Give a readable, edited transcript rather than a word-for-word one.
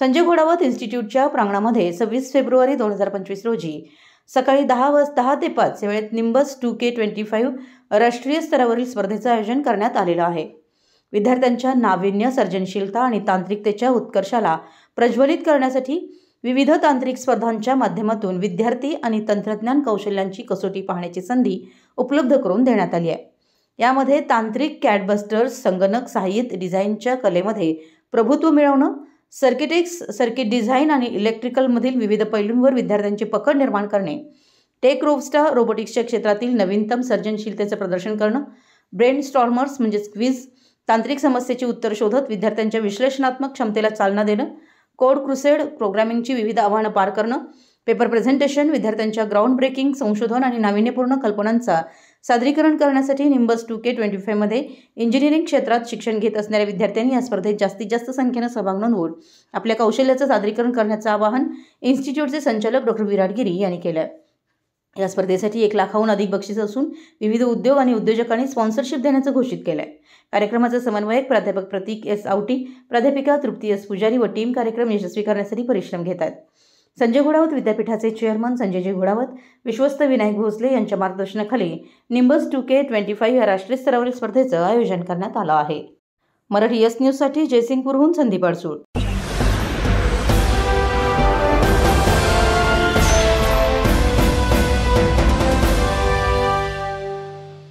Sanjay Ghodawat इन्स्टिट्यूटच्या प्रांगणामध्ये 26 February 2025 रोजी सकाळी 10 ते 5 या वेळेत निंबस 2K25 राष्ट्रीय स्तरावरील स्पर्धेचं आयोजन करण्यात आलेलं आहे। विद्यार्थ्यांच्या नाविन्य, सर्जनशीलता आणि तांत्रिकतेच्या उत्कर्षाला प्रज्वलित करण्यासाठी विविध तांत्रिक स्पर्धांच्या माध्यमातून विद्यार्थी आणि तंत्रज्ञान कौशल्यांची कसोटी पाहण्याची संधी उपलब्ध करून देण्यात आली आहे। यामध्ये तांत्रिक कॅडबस्टर्स, संगणक सहाय्यित डिझाईनच्या कलेमध्ये प्रभुत्व मिळवणं, सर्किट डिझाईन आणि इलेक्ट्रिकलमधील विविध पैलूंवर विद्यार्थ्यांची पकड निर्माण करणे, टेक रोबोटिक्सच्या क्षेत्रातील नवीनतम सर्जनशीलतेचं प्रदर्शन करणं, ब्रेनस्टॉर्मर्स म्हणजे क्विज, तांत्रिक समस्येची उत्तर शोधत विद्यार्थ्यांच्या विश्लेषणात्मक क्षमतेला चालना देणं, कोड क्रुसेड, प्रोग्रामिंगची विविध आव्हानं पार करणं, पेपर प्रेझेंटेशन, विद्यार्थ्यांच्या ग्राउंड ब्रेकिंग संशोधन आणि नाविन्यपूर्ण कल्पनांचा सादरीकरण करण्यासाठी निंबस 2K25 मध्ये इंजिनिअरिंग क्षेत्रात शिक्षण घेत असणाऱ्या विद्यार्थ्यांनी या स्पर्धेत जास्तीत जास्त संख्येनं सहभाग नोंदवून आपल्या कौशल्याचं सादरीकरण करण्याचं आवाहन इन्स्टिट्यूटचे संचालक डॉ. विराट गिरी यांनी केलं आहे। या स्पर्धेसाठी 1 लाखाहून अधिक बक्षीस असून विविध उद्योग आणि उद्योजकांनी स्पॉन्सरशिप देण्याचं घोषित केलं आहे। कार्यक्रमाचे समन्वयक प्राध्यापक प्रतीक एस आवटी, प्राध्यापिका तृप्ती एस पुजारी व टीम कार्यक्रम यशस्वी करण्यासाठी परिश्रम घेत आहेत। संजय घोडावत विद्यापीठाचे चेअरमन संजयजी घोडावत, विश्वस्त विनायक भोसले यांच्या मार्गदर्शनाखाली निंबस 2K25 या राष्ट्रीय स्तरावरील स्पर्धेचं आयोजन करण्यात आलं आहे। मराठी एस न्यूजसाठी जयसिंगपूरहून संदीप अडसूळ।